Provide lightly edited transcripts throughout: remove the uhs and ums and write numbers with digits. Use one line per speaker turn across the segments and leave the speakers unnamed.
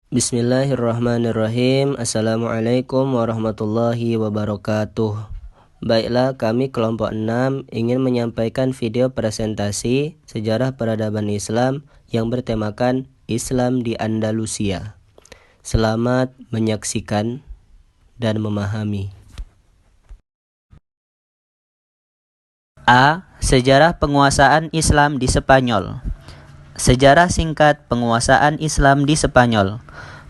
Bismillahirrahmanirrahim. Assalamualaikum warahmatullahi wabarakatuh. Baiklah, kami kelompok 6 ingin menyampaikan video presentasi sejarah peradaban Islam yang bertemakan Islam di Andalusia. Selamat menyaksikan dan memahami.
A. Sejarah penguasaan Islam di Spanyol. Sejarah singkat penguasaan Islam di Spanyol.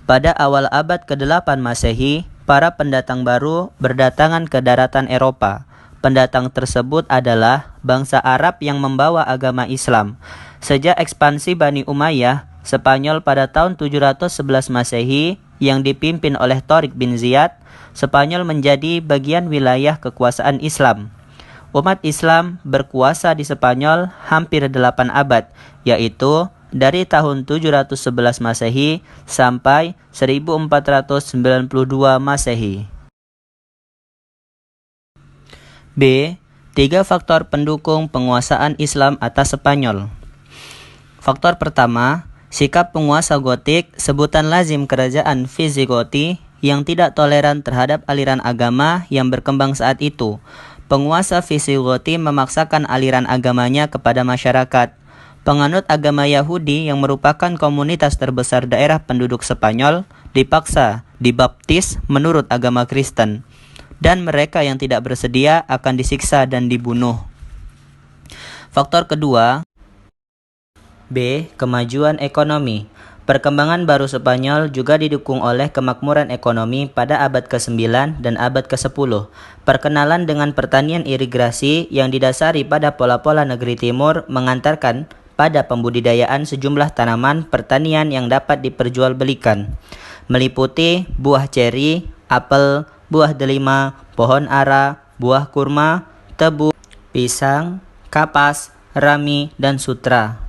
Pada awal abad ke-8 Masehi, para pendatang baru berdatangan ke daratan Eropa. Pendatang tersebut adalah bangsa Arab yang membawa agama Islam. Sejak ekspansi Bani Umayyah, Spanyol pada tahun 711 Masehi yang dipimpin oleh Tariq bin Ziyad, Spanyol menjadi bagian wilayah kekuasaan Islam. Umat Islam berkuasa di Spanyol hampir 8 abad, yaitu dari tahun 711 Masehi sampai 1492 Masehi. B. 3 faktor pendukung penguasaan Islam atas Spanyol. Faktor pertama, sikap penguasa Gotik, sebutan lazim kerajaan Visigoti yang tidak toleran terhadap aliran agama yang berkembang saat itu. Penguasa Visigoti memaksakan aliran agamanya kepada masyarakat. Penganut agama Yahudi yang merupakan komunitas terbesar daerah penduduk Spanyol dipaksa dibaptis menurut agama Kristen, dan mereka yang tidak bersedia akan disiksa dan dibunuh. Faktor kedua, B. Kemajuan ekonomi. Perkembangan baru Spanyol juga didukung oleh kemakmuran ekonomi pada abad ke-9 dan abad ke-10. Perkenalan dengan pertanian irigasi yang didasari pada pola-pola negeri timur mengantarkan pada pembudidayaan sejumlah tanaman pertanian yang dapat diperjualbelikan, meliputi buah ceri, apel, buah delima, pohon ara, buah kurma, tebu, pisang, kapas, rami, dan sutra.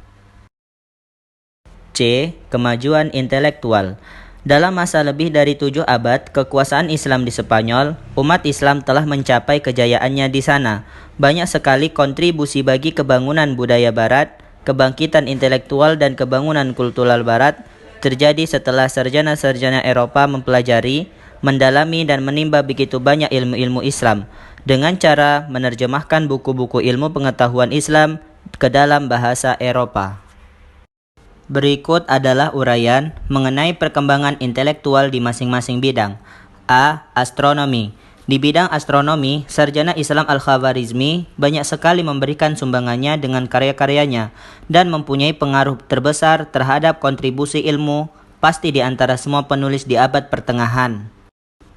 C. Kemajuan intelektual. Dalam masa lebih dari 7 abad kekuasaan Islam di Spanyol, umat Islam telah mencapai kejayaannya di sana. Banyak sekali kontribusi bagi kebangunan budaya barat, kebangkitan intelektual dan kebangunan kultural barat terjadi setelah sarjana-sarjana Eropa mempelajari, mendalami dan menimba begitu banyak ilmu-ilmu Islam dengan cara menerjemahkan buku-buku ilmu pengetahuan Islam ke dalam bahasa Eropa. Berikut adalah uraian mengenai perkembangan intelektual di masing-masing bidang. A. Astronomi. Di bidang astronomi, sarjana Islam Al-Khawarizmi banyak sekali memberikan sumbangannya dengan karya-karyanya dan mempunyai pengaruh terbesar terhadap kontribusi ilmu pasti di antara semua penulis di abad pertengahan.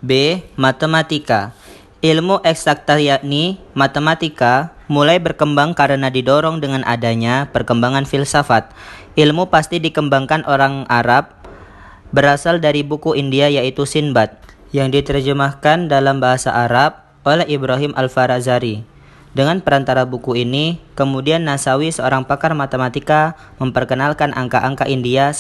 B. Matematika. Ilmu eksakta yakni matematika mulai berkembang karena didorong dengan adanya perkembangan filsafat. Ilmu pasti dikembangkan orang Arab berasal dari buku India yaitu Sinbad yang diterjemahkan dalam bahasa Arab oleh Ibrahim Al-Farazari. Dengan perantara buku ini, kemudian Nasawi seorang pakar matematika memperkenalkan angka-angka India.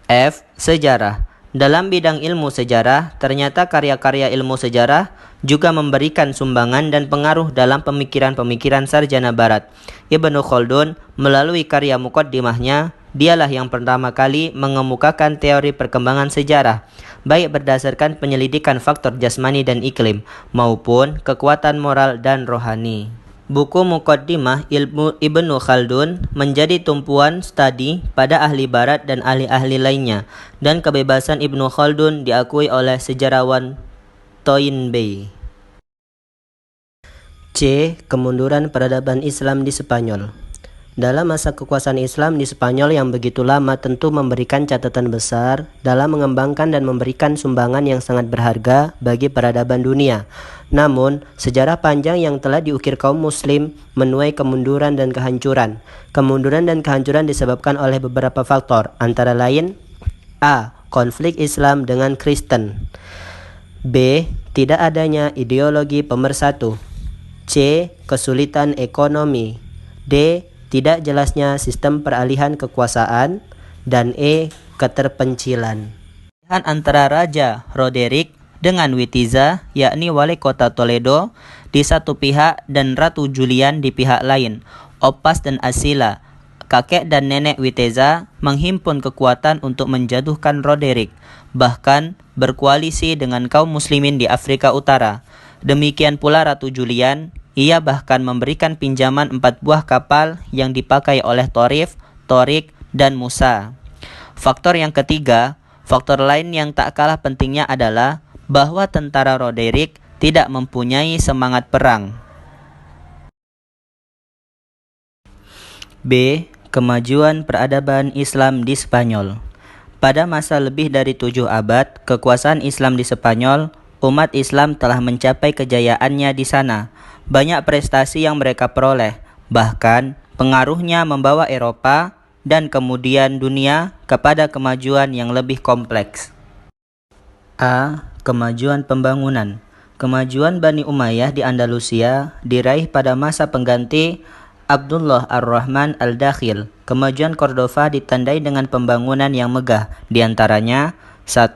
F. Sejarah. Dalam bidang ilmu sejarah, ternyata karya-karya ilmu sejarah juga memberikan sumbangan dan pengaruh dalam pemikiran-pemikiran sarjana barat. Ibnu Khaldun melalui karya Muqaddimahnya, dialah yang pertama kali mengemukakan teori perkembangan sejarah, baik berdasarkan penyelidikan faktor jasmani dan iklim, maupun kekuatan moral dan rohani. Buku Muqaddimah ilmu Ibnu Khaldun menjadi tumpuan studi pada ahli barat dan ahli-ahli lainnya, dan kebebasan Ibnu Khaldun diakui oleh sejarawan Toynbee.
C. Kemunduran peradaban Islam di Spanyol. Dalam masa kekuasaan Islam di Spanyol yang begitu lama tentu memberikan catatan besar dalam mengembangkan dan memberikan sumbangan yang sangat berharga bagi peradaban dunia. Namun, sejarah panjang yang telah diukir kaum muslim menuai kemunduran dan kehancuran. Kemunduran dan kehancuran disebabkan oleh beberapa faktor, antara lain: A. Konflik Islam dengan Kristen. B. Tidak adanya ideologi pemersatu. C. Kesulitan ekonomi. D. Tidak jelasnya sistem peralihan kekuasaan. Dan E. Keterpencilan.
Antara Raja Roderick dengan Witiza, yakni wali kota Toledo, di satu pihak dan Ratu Julian di pihak lain, Oppas dan Asila, kakek dan nenek Witeza menghimpun kekuatan untuk menjatuhkan Roderick, bahkan berkoalisi dengan kaum muslimin di Afrika Utara. Demikian pula Ratu Julian, ia bahkan memberikan pinjaman 4 buah kapal yang dipakai oleh Torif, Torik, dan Musa. Faktor yang ketiga, faktor lain yang tak kalah pentingnya adalah bahwa tentara Roderick tidak mempunyai semangat perang. B. Kemajuan peradaban Islam di Spanyol. Pada masa lebih dari 7 abad kekuasaan Islam di Spanyol, umat Islam telah mencapai kejayaannya di sana. Banyak prestasi yang mereka peroleh, bahkan pengaruhnya membawa Eropa dan kemudian dunia kepada kemajuan yang lebih kompleks. A. Kemajuan pembangunan. Kemajuan Bani Umayyah di Andalusia diraih pada masa pengganti Abdullah Ar-Rahman Al-Dakhil. Kemajuan Cordova ditandai dengan pembangunan yang megah, di antaranya 1.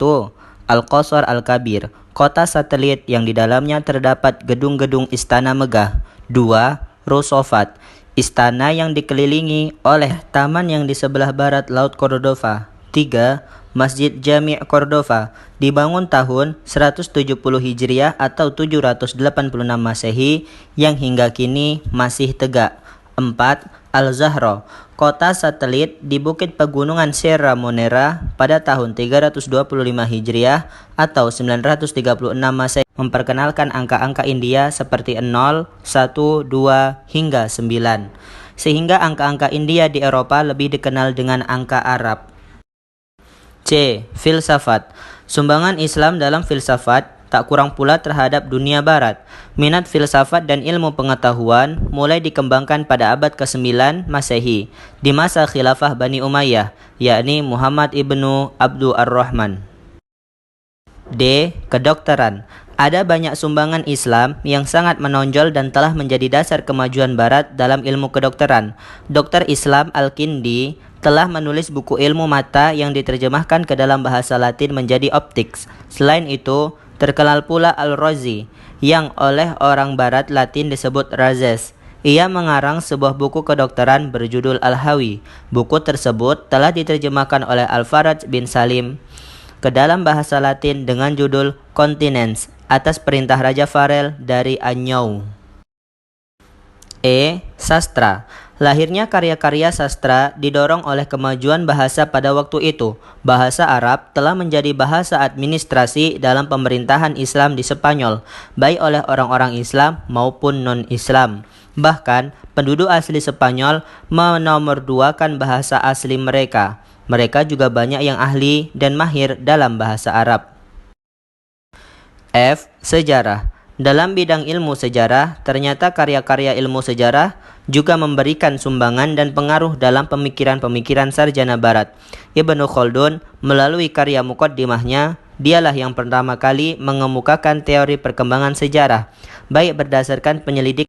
Al-Qasr Al-Kabir, kota satelit yang di dalamnya terdapat gedung-gedung istana megah. 2. Rusofat, istana yang dikelilingi oleh taman yang di sebelah barat Laut Cordova. 3. Masjid Jami' Cordova, dibangun tahun 170 Hijriah atau 786 Masehi yang hingga kini masih tegak. 4. Al-Zahra, kota satelit di bukit pegunungan Sierra Monera pada tahun 325 Hijriah atau 936 Masehi, memperkenalkan angka-angka India seperti 0, 1, 2, hingga 9. Sehingga angka-angka India di Eropa lebih dikenal dengan angka Arab. C. Filsafat. Sumbangan Islam dalam filsafat tak kurang pula terhadap dunia barat. Minat filsafat dan ilmu pengetahuan mulai dikembangkan pada abad ke-9 Masehi di masa khilafah Bani Umayyah, yakni Muhammad ibnu Abdul Ar-Rahman. D. Kedokteran. Ada banyak sumbangan Islam yang sangat menonjol dan telah menjadi dasar kemajuan barat dalam ilmu kedokteran. Dr. Islam Al-Kindi telah menulis buku ilmu mata yang diterjemahkan ke dalam bahasa Latin menjadi optics. Selain itu, terkenal pula Al-Razi yang oleh orang barat Latin disebut Razes. Ia mengarang sebuah buku kedokteran berjudul Al-Hawi. Buku tersebut telah diterjemahkan oleh Al-Faraj bin Salim ke dalam bahasa Latin dengan judul Continence atas perintah Raja Farel dari Anyou. E. Sastra. Lahirnya karya-karya sastra didorong oleh kemajuan bahasa pada waktu itu. Bahasa Arab telah menjadi bahasa administrasi dalam pemerintahan Islam di Spanyol, baik oleh orang-orang Islam maupun non-Islam. Bahkan, penduduk asli Spanyol menomorduakan bahasa asli mereka. Mereka juga banyak yang ahli dan mahir dalam bahasa Arab. F. Sejarah. Dalam bidang ilmu sejarah, ternyata karya-karya ilmu sejarah juga memberikan sumbangan dan pengaruh dalam pemikiran-pemikiran sarjana barat. Ibnu Khaldun melalui karya Muqaddimahnya, dialah yang pertama kali mengemukakan teori perkembangan sejarah, baik berdasarkan penyelidikan